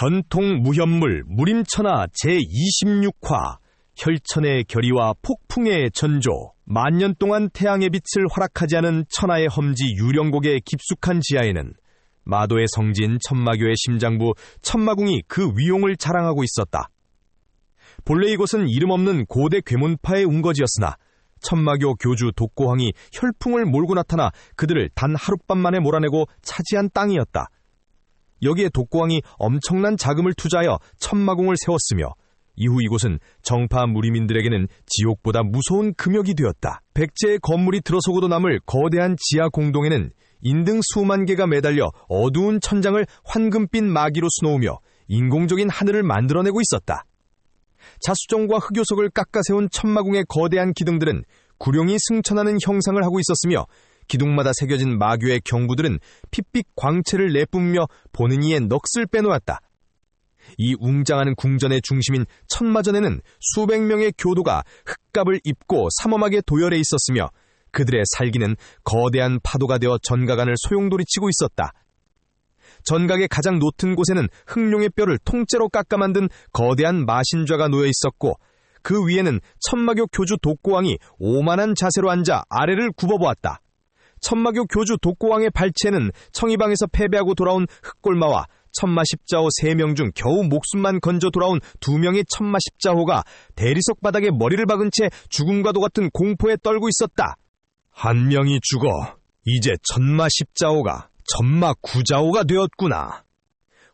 전통 무협물 무림천하 제26화 혈천의 결의와 폭풍의 전조. 만년 동안 태양의 빛을 허락하지 않은 천하의 험지 유령곡의 깊숙한 지하에는 마도의 성진 천마교의 심장부 천마궁이 그 위용을 자랑하고 있었다. 본래 이곳은 이름 없는 고대 괴문파의 운거지였으나 천마교 교주 독고황이 혈풍을 몰고 나타나 그들을 단 하룻밤 만에 몰아내고 차지한 땅이었다. 여기에 독고황이 엄청난 자금을 투자하여 천마궁을 세웠으며 이후 이곳은 정파 무리민들에게는 지옥보다 무서운 금역이 되었다. 백제의 건물이 들어서고도 남을 거대한 지하 공동에는 인등 수만 개가 매달려 어두운 천장을 황금빛 마기로 수놓으며 인공적인 하늘을 만들어내고 있었다. 자수정과 흑요석을 깎아세운 천마궁의 거대한 기둥들은 구룡이 승천하는 형상을 하고 있었으며 기둥마다 새겨진 마교의 경부들은 핏빛 광채를 내뿜으며 보는 이의 넋을 빼놓았다. 이 웅장한 궁전의 중심인 천마전에는 수백 명의 교도가 흑갑을 입고 삼엄하게 도열해 있었으며 그들의 살기는 거대한 파도가 되어 전각안을 소용돌이치고 있었다. 전각의 가장 높은 곳에는 흑룡의 뼈를 통째로 깎아 만든 거대한 마신좌가 놓여 있었고 그 위에는 천마교 교주 독고왕이 오만한 자세로 앉아 아래를 굽어보았다. 천마교 교주 독고왕의 발치에는 청이방에서 패배하고 돌아온 흑골마와 천마십자호 3명 중 겨우 목숨만 건져 돌아온 2명의 천마십자호가 대리석 바닥에 머리를 박은 채 죽음과도 같은 공포에 떨고 있었다. 한 명이 죽어 이제 천마십자호가 천마구자호가 되었구나.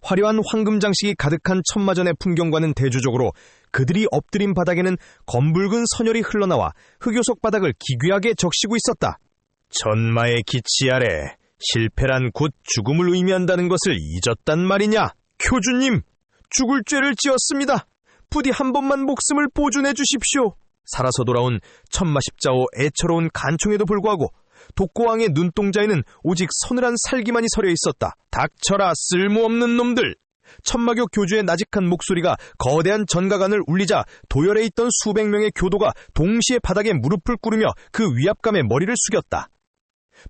화려한 황금 장식이 가득한 천마전의 풍경과는 대조적으로 그들이 엎드린 바닥에는 검붉은 선혈이 흘러나와 흑요석 바닥을 기괴하게 적시고 있었다. 천마의 기치 아래 실패란 곧 죽음을 의미한다는 것을 잊었단 말이냐? 교주님, 죽을 죄를 지었습니다. 부디 한 번만 목숨을 보존해 주십시오. 살아서 돌아온 천마십자호 애처로운 간총에도 불구하고 독고왕의 눈동자에는 오직 서늘한 살기만이 서려 있었다. 닥쳐라, 쓸모없는 놈들! 천마교 교주의 나직한 목소리가 거대한 전각안을 울리자 도열해 있던 수백 명의 교도가 동시에 바닥에 무릎을 꿇으며 그 위압감에 머리를 숙였다.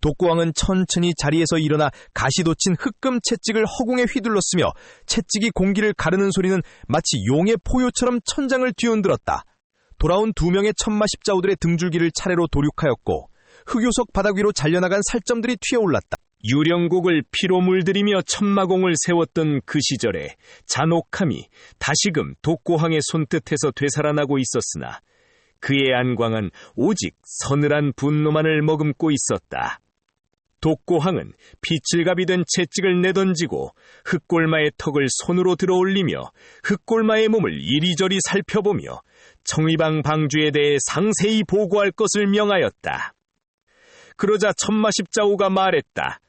독고왕은 천천히 자리에서 일어나 가시 돋친 흑금 채찍을 허공에 휘둘렀으며 채찍이 공기를 가르는 소리는 마치 용의 포효처럼 천장을 뒤흔들었다. 돌아온 2명의 천마십자호들의 등줄기를 차례로 도륙하였고 흑요석 바닥 위로 잘려나간 살점들이 튀어올랐다. 유령곡을 피로 물들이며 천마공을 세웠던 그 시절에 잔혹함이 다시금 독고황의 손뜻에서 되살아나고 있었으나 그의 안광은 오직 서늘한 분노만을 머금고 있었다. 독고황은 피칠갑이 된 채찍을 내던지고 흑골마의 턱을 손으로 들어올리며 흑골마의 몸을 이리저리 살펴보며 청의방 방주에 대해 상세히 보고할 것을 명하였다. 그러자 천마십자호가 말했다.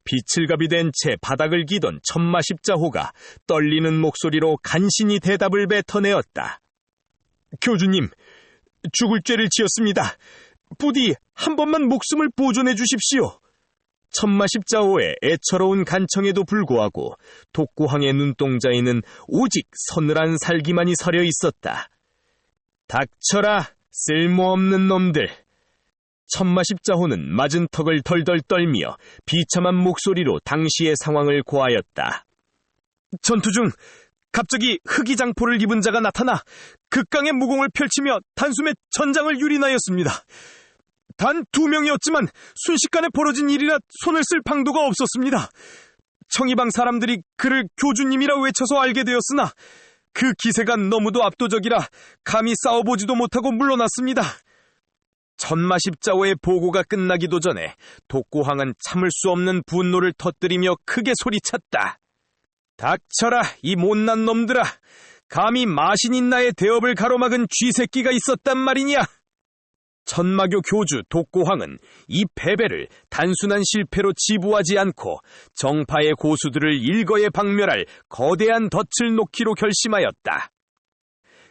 피칠갑이 된 채 바닥을 기던 천마십자호가 떨리는 목소리로 간신히 대답을 뱉어내었다. 교주님, 죽을 죄를 지었습니다. 부디 한 번만 목숨을 보존해 주십시오. 천마십자호의 애처로운 간청에도 불구하고 독고황의 눈동자에는 오직 서늘한 살기만이 서려 있었다. 닥쳐라, 쓸모없는 놈들! 천마십자호는 맞은 턱을 덜덜 떨며 비참한 목소리로 당시의 상황을 고하였다. 전투 중 갑자기 흑이장포를 입은 자가 나타나 극강의 무공을 펼치며 단숨에 전장을 유린하였습니다. 단 2명이었지만 순식간에 벌어진 일이라 손을 쓸 방도가 없었습니다. 청이방 사람들이 그를 교주님이라 외쳐서 알게 되었으나 그 기세가 너무도 압도적이라 감히 싸워보지도 못하고 물러났습니다. 천마십자호의 보고가 끝나기도 전에 독고황은 참을 수 없는 분노를 터뜨리며 크게 소리쳤다. 닥쳐라, 이 못난 놈들아! 감히 마신인 나의 대업을 가로막은 쥐새끼가 있었단 말이냐? 천마교 교주 독고황은 이 패배를 단순한 실패로 치부하지 않고 정파의 고수들을 일거에 박멸할 거대한 덫을 놓기로 결심하였다.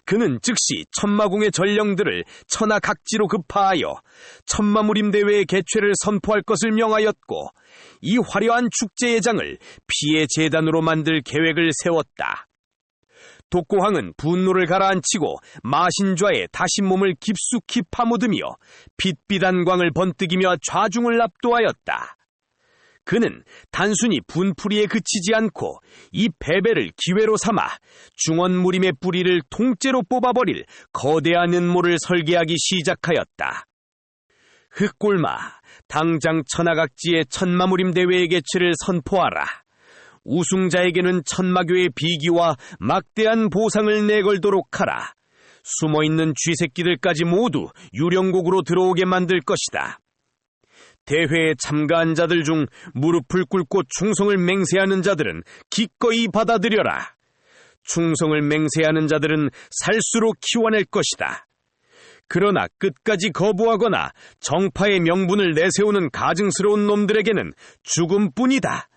그는 즉시 천마궁의 전령들을 천하 각지로 급파하여 천마무림 대회의 개최를 선포할 것을 명하였고 이 화려한 축제의 장을 피의 재단으로 만들 계획을 세웠다. 독고황은 분노를 가라앉히고 마신좌에 다시 몸을 깊숙이 파묻으며 빛빛한 광을 번뜩이며 좌중을 압도하였다. 그는 단순히 분풀이에 그치지 않고 이 패배를 기회로 삼아 중원무림의 뿌리를 통째로 뽑아버릴 거대한 음모를 설계하기 시작하였다. 흑골마, 당장 천하각지의 천마무림 대회의 개최를 선포하라. 우승자에게는 천마교의 비기와 막대한 보상을 내걸도록 하라. 숨어있는 쥐새끼들까지 모두 유령곡으로 들어오게 만들 것이다. 대회에 참가한 자들 중 무릎을 꿇고 충성을 맹세하는 자들은 기꺼이 받아들여라. 충성을 맹세하는 자들은 살수로 키워낼 것이다. 그러나 끝까지 거부하거나 정파의 명분을 내세우는 가증스러운 놈들에게는 죽음뿐이다.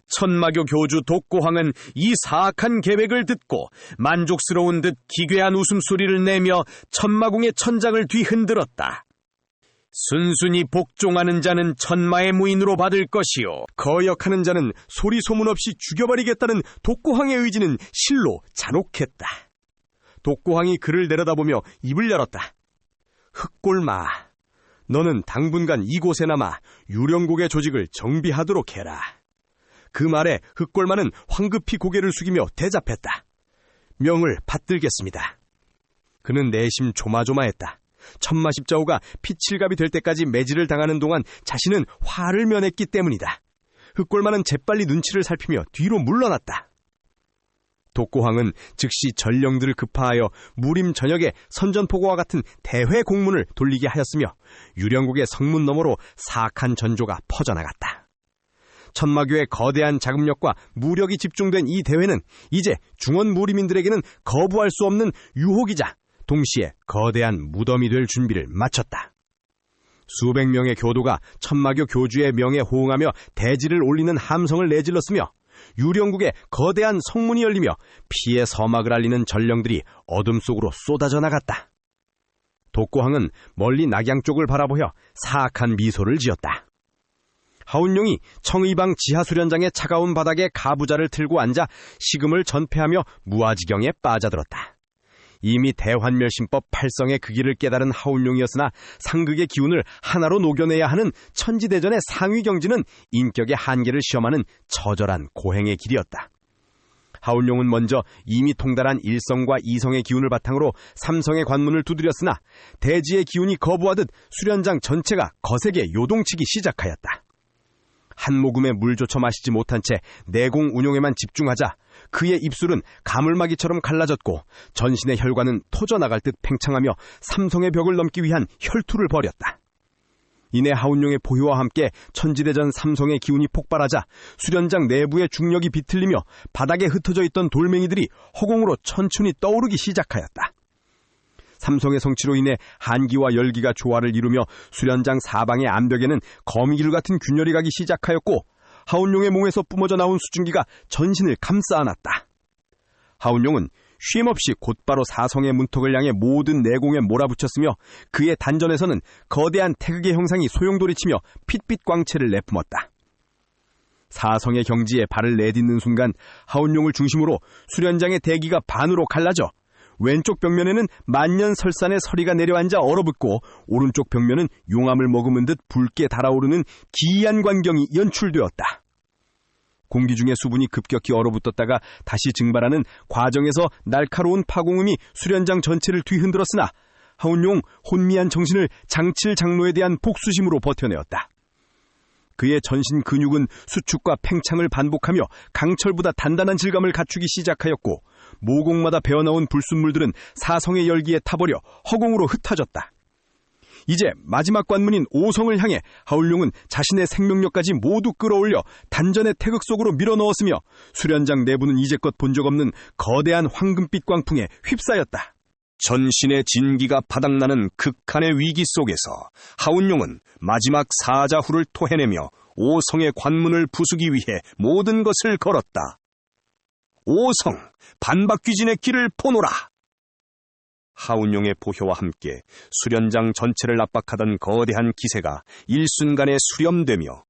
천마교 교주 독고황은 이 사악한 계획을 듣고 만족스러운 듯 기괴한 웃음소리를 내며 천마궁의 천장을 뒤흔들었다. 순순히 복종하는 자는 천마의 무인으로 받을 것이요, 거역하는 자는 소리 소문 없이 죽여버리겠다는 독고황의 의지는 실로 잔혹했다. 독고황이 그를 내려다보며 입을 열었다. 흑골마, 너는 당분간 이곳에 남아 유령국의 조직을 정비하도록 해라. 그 말에 흑골마는 황급히 고개를 숙이며 대답했다. 명을 받들겠습니다. 그는 내심 조마조마했다. 천마십자호가 피칠갑이 될 때까지 매질을 당하는 동안 자신은 화를 면했기 때문이다. 흑골마는 재빨리 눈치를 살피며 뒤로 물러났다. 독고황은 즉시 전령들을 급파하여 무림 전역에 선전포고와 같은 대회 공문을 돌리게 하였으며 유령국의 성문 너머로 사악한 전조가 퍼져나갔다. 천마교의 거대한 자금력과 무력이 집중된 이 대회는 이제 중원 무림인들에게는 거부할 수 없는 유혹이자 동시에 거대한 무덤이 될 준비를 마쳤다. 수백 명의 교도가 천마교 교주의 명에 호응하며 대지를 올리는 함성을 내질렀으며 유령국의 거대한 성문이 열리며 피의 서막을 알리는 전령들이 어둠 속으로 쏟아져 나갔다. 독고황은 멀리 낙양 쪽을 바라보며 사악한 미소를 지었다. 하운용이 청의방 지하수련장의 차가운 바닥에 가부좌를 틀고 앉아 식음을 전폐하며 무아지경에 빠져들었다. 이미 대환멸심법 팔성의 그 길을 깨달은 하운용이었으나 상극의 기운을 하나로 녹여내야 하는 천지대전의 상위 경지는 인격의 한계를 시험하는 처절한 고행의 길이었다. 하운용은 먼저 이미 통달한 일성과 이성의 기운을 바탕으로 삼성의 관문을 두드렸으나 대지의 기운이 거부하듯 수련장 전체가 거세게 요동치기 시작하였다. 한 모금의 물조차 마시지 못한 채 내공 운용에만 집중하자 그의 입술은 가물마기처럼 갈라졌고 전신의 혈관은 터져나갈 듯 팽창하며 삼성의 벽을 넘기 위한 혈투를 벌였다. 이내 하운용의 포효와 함께 천지대전 삼성의 기운이 폭발하자 수련장 내부의 중력이 비틀리며 바닥에 흩어져 있던 돌멩이들이 허공으로 천천히 떠오르기 시작하였다. 삼성의 성취로 인해 한기와 열기가 조화를 이루며 수련장 사방의 암벽에는 거미줄 같은 균열이 가기 시작하였고 하운용의 몸에서 뿜어져 나온 수증기가 전신을 감싸 안았다. 하운용은 쉼없이 곧바로 사성의 문턱을 향해 모든 내공에 몰아붙였으며 그의 단전에서는 거대한 태극의 형상이 소용돌이치며 핏빛 광채를 내뿜었다. 사성의 경지에 발을 내딛는 순간 하운용을 중심으로 수련장의 대기가 반으로 갈라져 왼쪽 벽면에는 만년설산의 서리가 내려앉아 얼어붙고 오른쪽 벽면은 용암을 머금은 듯 붉게 달아오르는 기이한 광경이 연출되었다. 공기 중에 수분이 급격히 얼어붙었다가 다시 증발하는 과정에서 날카로운 파공음이 수련장 전체를 뒤흔들었으나 하운용 혼미한 정신을 장칠 장로에 대한 복수심으로 버텨내었다. 그의 전신 근육은 수축과 팽창을 반복하며 강철보다 단단한 질감을 갖추기 시작하였고 모공마다 배어나온 불순물들은 사성의 열기에 타버려 허공으로 흩어졌다. 이제 마지막 관문인 오성을 향해 하울룡은 자신의 생명력까지 모두 끌어올려 단전의 태극 속으로 밀어넣었으며 수련장 내부는 이제껏 본 적 없는 거대한 황금빛 광풍에 휩싸였다. 전신의 진기가 바닥나는 극한의 위기 속에서 하운용은 마지막 사자후를 토해내며 오성의 관문을 부수기 위해 모든 것을 걸었다. 오성, 반박귀진의 길을 포노라! 하운용의 보효와 함께 수련장 전체를 압박하던 거대한 기세가 일순간에 수렴되며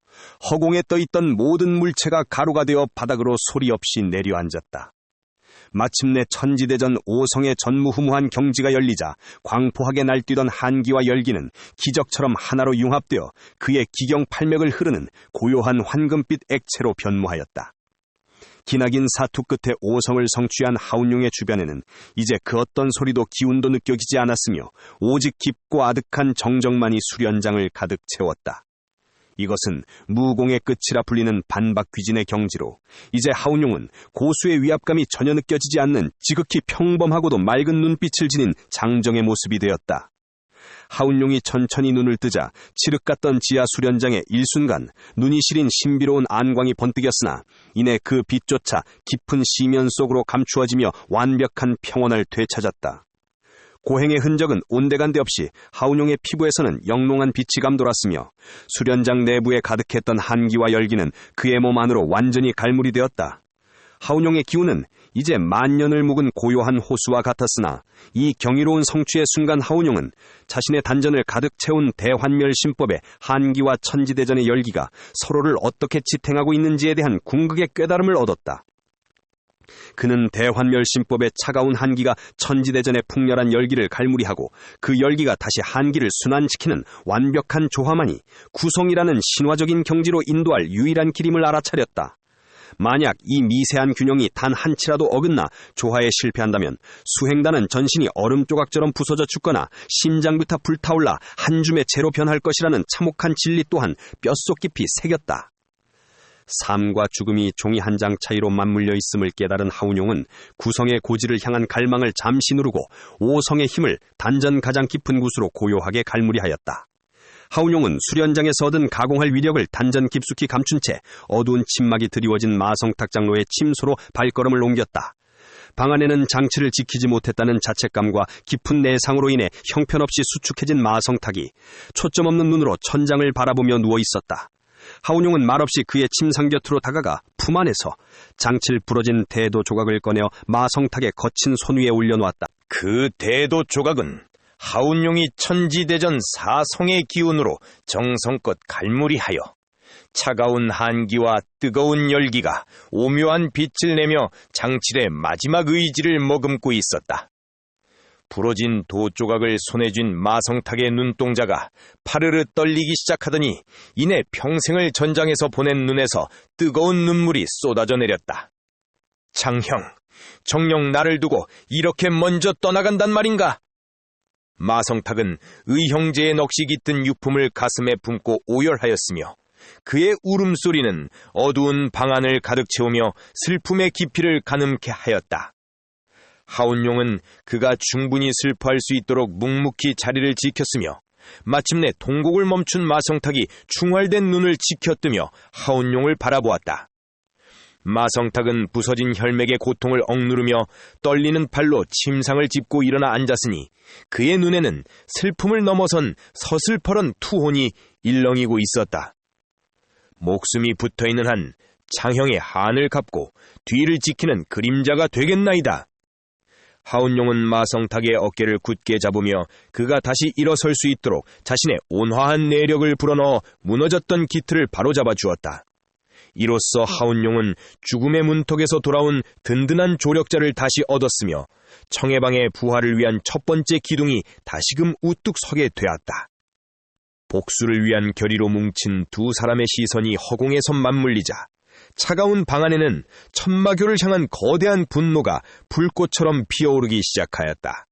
허공에 떠있던 모든 물체가 가루가 되어 바닥으로 소리 없이 내려앉았다. 마침내 천지대전 5성의 전무후무한 경지가 열리자 광포하게 날뛰던 한기와 열기는 기적처럼 하나로 융합되어 그의 기경팔맥을 흐르는 고요한 황금빛 액체로 변모하였다. 기나긴 사투 끝에 5성을 성취한 하운용의 주변에는 이제 그 어떤 소리도 기운도 느껴지지 않았으며 오직 깊고 아득한 정적만이 수련장을 가득 채웠다. 이것은 무공의 끝이라 불리는 반박귀진의 경지로 이제 하운용은 고수의 위압감이 전혀 느껴지지 않는 지극히 평범하고도 맑은 눈빛을 지닌 장정의 모습이 되었다. 하운용이 천천히 눈을 뜨자 칠흑 같던 지하 수련장에 일순간 눈이 시린 신비로운 안광이 번뜩였으나 이내 그 빛조차 깊은 시면 속으로 감추어지며 완벽한 평온을 되찾았다. 고행의 흔적은 온데간데 없이 하운용의 피부에서는 영롱한 빛이 감돌았으며 수련장 내부에 가득했던 한기와 열기는 그의 몸 안으로 완전히 갈물이 되었다. 하운용의 기운은 이제 만년을 묵은 고요한 호수와 같았으나 이 경이로운 성취의 순간 하운용은 자신의 단전을 가득 채운 대환멸심법의 한기와 천지대전의 열기가 서로를 어떻게 지탱하고 있는지에 대한 궁극의 깨달음을 얻었다. 그는 대환멸심법의 차가운 한기가 천지대전의 풍렬한 열기를 갈무리하고 그 열기가 다시 한기를 순환시키는 완벽한 조화만이 구성이라는 신화적인 경지로 인도할 유일한 길임을 알아차렸다. 만약 이 미세한 균형이 단 한치라도 어긋나 조화에 실패한다면 수행단은 전신이 얼음 조각처럼 부서져 죽거나 심장부터 불타올라 한 줌의 재로 변할 것이라는 참혹한 진리 또한 뼛속 깊이 새겼다. 삶과 죽음이 종이 한 장 차이로 맞물려 있음을 깨달은 하운용은 구성의 고지를 향한 갈망을 잠시 누르고 5성의 힘을 단전 가장 깊은 곳으로 고요하게 갈무리하였다. 하운용은 수련장에서 얻은 가공할 위력을 단전 깊숙이 감춘 채 어두운 침막이 드리워진 마성탁 장로의 침소로 발걸음을 옮겼다. 방 안에는 장치를 지키지 못했다는 자책감과 깊은 내상으로 인해 형편없이 수축해진 마성탁이 초점 없는 눈으로 천장을 바라보며 누워 있었다. 하운용은 말없이 그의 침상 곁으로 다가가 품 안에서 장칠 부러진 대도 조각을 꺼내어 마성탁의 거친 손 위에 올려놓았다. 그 대도 조각은 하운용이 천지대전 4성의 기운으로 정성껏 갈무리하여 차가운 한기와 뜨거운 열기가 오묘한 빛을 내며 장칠의 마지막 의지를 머금고 있었다. 부러진 도 조각을 손에 쥔 마성탁의 눈동자가 파르르 떨리기 시작하더니 이내 평생을 전장에서 보낸 눈에서 뜨거운 눈물이 쏟아져 내렸다. 장형, 정녕 나를 두고 이렇게 먼저 떠나간단 말인가? 마성탁은 의형제의 넋이 깃든 유품을 가슴에 품고 오열하였으며 그의 울음소리는 어두운 방안을 가득 채우며 슬픔의 깊이를 가늠케 하였다. 하운용은 그가 충분히 슬퍼할 수 있도록 묵묵히 자리를 지켰으며 마침내 통곡을 멈춘 마성탁이 충활된 눈을 지켜뜨며 하운용을 바라보았다. 마성탁은 부서진 혈맥의 고통을 억누르며 떨리는 팔로 침상을 짚고 일어나 앉았으니 그의 눈에는 슬픔을 넘어선 서슬퍼런 투혼이 일렁이고 있었다. 목숨이 붙어있는 한 장형의 한을 갚고 뒤를 지키는 그림자가 되겠나이다. 하운용은 마성탁의 어깨를 굳게 잡으며 그가 다시 일어설 수 있도록 자신의 온화한 내력을 불어넣어 무너졌던 기틀을 바로잡아 주었다. 이로써 하운용은 죽음의 문턱에서 돌아온 든든한 조력자를 다시 얻었으며 청해방의 부활을 위한 첫 번째 기둥이 다시금 우뚝 서게 되었다. 복수를 위한 결의로 뭉친 두 사람의 시선이 허공에서 맞물리자 차가운 방 안에는 천마교를 향한 거대한 분노가 불꽃처럼 피어오르기 시작하였다.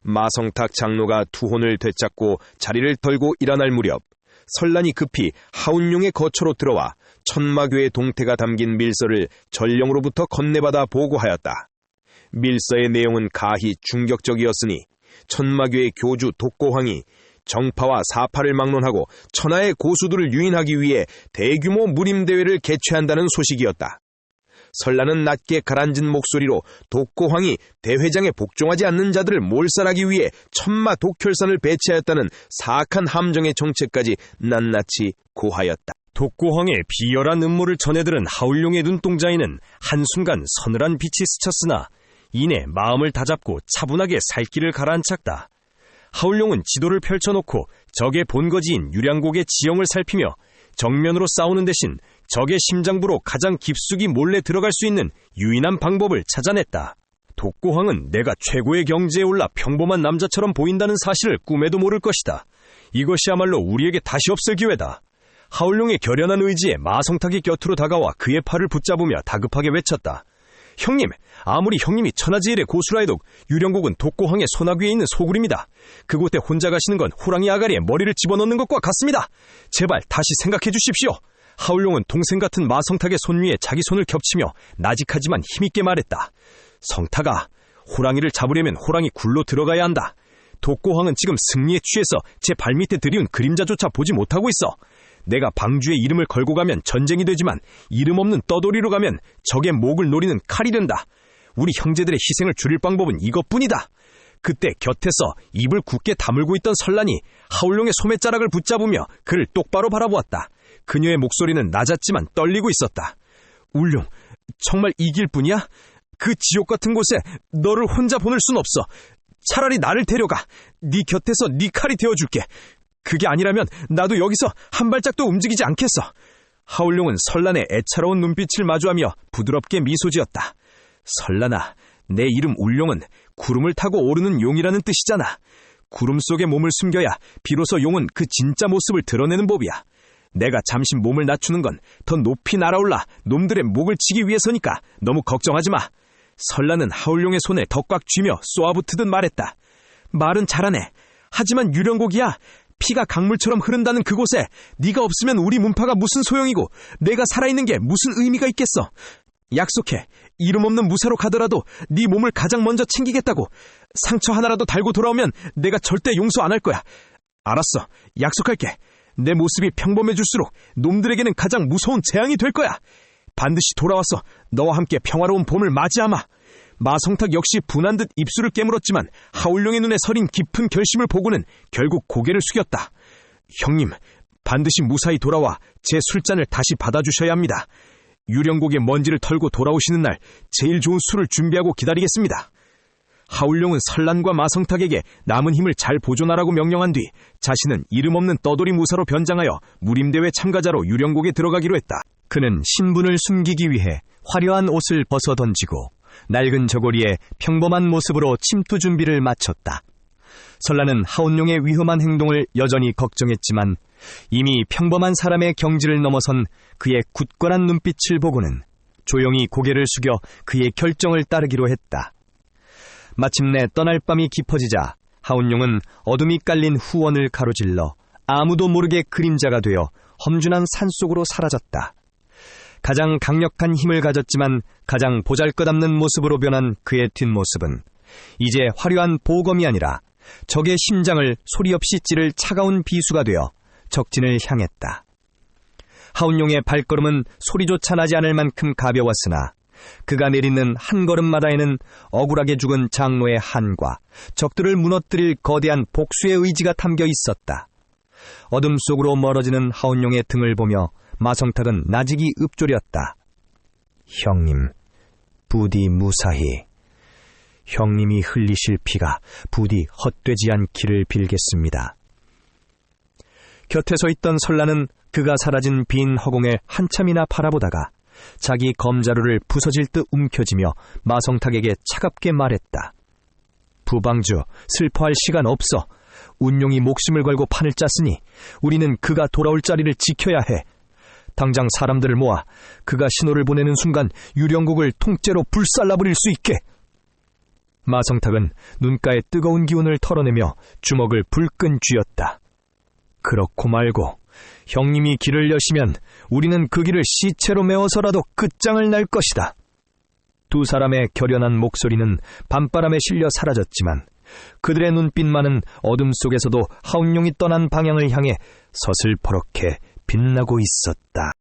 마성탁 장로가 투혼을 되찾고 자리를 털고 일어날 무렵 설란이 급히 하운용의 거처로 들어와 천마교의 동태가 담긴 밀서를 전령으로부터 건네받아 보고하였다. 밀서의 내용은 가히 충격적이었으니 천마교의 교주 독고황이 정파와 사파를 막론하고 천하의 고수들을 유인하기 위해 대규모 무림대회를 개최한다는 소식이었다. 설란은 낮게 가라앉은 목소리로 독고황이 대회장에 복종하지 않는 자들을 몰살하기 위해 천마 독혈선을 배치하였다는 사악한 함정의 정체까지 낱낱이 고하였다. 독고황의 비열한 음모를 전해들은 하울룡의 눈동자에는 한순간 서늘한 빛이 스쳤으나 이내 마음을 다잡고 차분하게 살길을 가라앉혔다. 하울룡은 지도를 펼쳐놓고 적의 본거지인 유량곡의 지형을 살피며 정면으로 싸우는 대신 적의 심장부로 가장 깊숙이 몰래 들어갈 수 있는 유인한 방법을 찾아냈다. 독고황은 내가 최고의 경지에 올라 평범한 남자처럼 보인다는 사실을 꿈에도 모를 것이다. 이것이야말로 우리에게 다시 없을 기회다. 하울룡의 결연한 의지에 마성탁이 곁으로 다가와 그의 팔을 붙잡으며 다급하게 외쳤다. 형님, 아무리 형님이 천하제일의 고수라 해도 유령곡은 독고황의 소나귀에 있는 소굴입니다. 그곳에 혼자 가시는 건 호랑이 아가리에 머리를 집어넣는 것과 같습니다. 제발 다시 생각해 주십시오. 하울룡은 동생 같은 마성탁의 손 위에 자기 손을 겹치며 나직하지만 힘있게 말했다. 성탁아, 호랑이를 잡으려면 호랑이 굴로 들어가야 한다. 독고황은 지금 승리에 취해서 제 발밑에 들이운 그림자조차 보지 못하고 있어. 내가 방주에 이름을 걸고 가면 전쟁이 되지만 이름 없는 떠돌이로 가면 적의 목을 노리는 칼이 된다. 우리 형제들의 희생을 줄일 방법은 이것뿐이다. 그때 곁에서 입을 굳게 다물고 있던 설란이 하울룡의 소매자락을 붙잡으며 그를 똑바로 바라보았다. 그녀의 목소리는 낮았지만 떨리고 있었다. 울룡, 정말 이길 뿐이야? 그 지옥 같은 곳에 너를 혼자 보낼 순 없어. 차라리 나를 데려가. 네 곁에서 네 칼이 되어줄게. 그게 아니라면 나도 여기서 한 발짝도 움직이지 않겠어. 하울룡은 설란의 애처로운 눈빛을 마주하며 부드럽게 미소 지었다. 설란아, 내 이름 울룡은 구름을 타고 오르는 용이라는 뜻이잖아. 구름 속에 몸을 숨겨야 비로소 용은 그 진짜 모습을 드러내는 법이야. 내가 잠시 몸을 낮추는 건 더 높이 날아올라 놈들의 목을 치기 위해서니까 너무 걱정하지 마. 설란은 하울룡의 손에 더 꽉 쥐며 쏘아붙으듯 말했다. 말은 잘하네. 하지만 유령곡이야. 피가 강물처럼 흐른다는 그곳에 네가 없으면 우리 문파가 무슨 소용이고 내가 살아있는 게 무슨 의미가 있겠어. 약속해. 이름 없는 무사로 가더라도 네 몸을 가장 먼저 챙기겠다고. 상처 하나라도 달고 돌아오면 내가 절대 용서 안 할 거야. 알았어. 약속할게. 내 모습이 평범해질수록 놈들에게는 가장 무서운 재앙이 될 거야. 반드시 돌아와서 너와 함께 평화로운 봄을 맞이하마. 마성탁 역시 분한 듯 입술을 깨물었지만 하울룡의 눈에 서린 깊은 결심을 보고는 결국 고개를 숙였다. 형님, 반드시 무사히 돌아와 제 술잔을 다시 받아주셔야 합니다. 유령곡의 먼지를 털고 돌아오시는 날 제일 좋은 술을 준비하고 기다리겠습니다. 하울룡은 설란과 마성탁에게 남은 힘을 잘 보존하라고 명령한 뒤 자신은 이름 없는 떠돌이 무사로 변장하여 무림대회 참가자로 유령곡에 들어가기로 했다. 그는 신분을 숨기기 위해 화려한 옷을 벗어 던지고 낡은 저고리에 평범한 모습으로 침투 준비를 마쳤다. 설란은 하온룡의 위험한 행동을 여전히 걱정했지만 이미 평범한 사람의 경지를 넘어선 그의 굳건한 눈빛을 보고는 조용히 고개를 숙여 그의 결정을 따르기로 했다. 마침내 떠날 밤이 깊어지자 하온룡은 어둠이 깔린 후원을 가로질러 아무도 모르게 그림자가 되어 험준한 산속으로 사라졌다. 가장 강력한 힘을 가졌지만 가장 보잘것없는 모습으로 변한 그의 뒷모습은 이제 화려한 보검이 아니라 적의 심장을 소리 없이 찌를 차가운 비수가 되어 적진을 향했다. 하온룡의 발걸음은 소리조차 나지 않을 만큼 가벼웠으나 그가 내딛는 한 걸음마다에는 억울하게 죽은 장로의 한과 적들을 무너뜨릴 거대한 복수의 의지가 담겨 있었다. 어둠 속으로 멀어지는 하온룡의 등을 보며 마성탁은 나직이 읊조렸다. 형님, 부디 무사히. 형님이 흘리실 피가 부디 헛되지 않기를 빌겠습니다. 곁에 서 있던 설란은 그가 사라진 빈 허공을 한참이나 바라보다가 자기 검자루를 부서질 듯 움켜쥐며 마성탁에게 차갑게 말했다. 부방주, 슬퍼할 시간 없어. 운용이 목숨을 걸고 판을 짰으니 우리는 그가 돌아올 자리를 지켜야 해. 당장 사람들을 모아 그가 신호를 보내는 순간 유령곡을 통째로 불살라버릴 수 있게. 마성탁은 눈가에 뜨거운 기운을 털어내며 주먹을 불끈 쥐었다. 그렇고 말고 형님이 길을 여시면 우리는 그 길을 시체로 메워서라도 끝장을 날 것이다. 두 사람의 결연한 목소리는 밤바람에 실려 사라졌지만 그들의 눈빛만은 어둠 속에서도 하온룡이 떠난 방향을 향해 서슬퍼렇게 빛나고 있었다.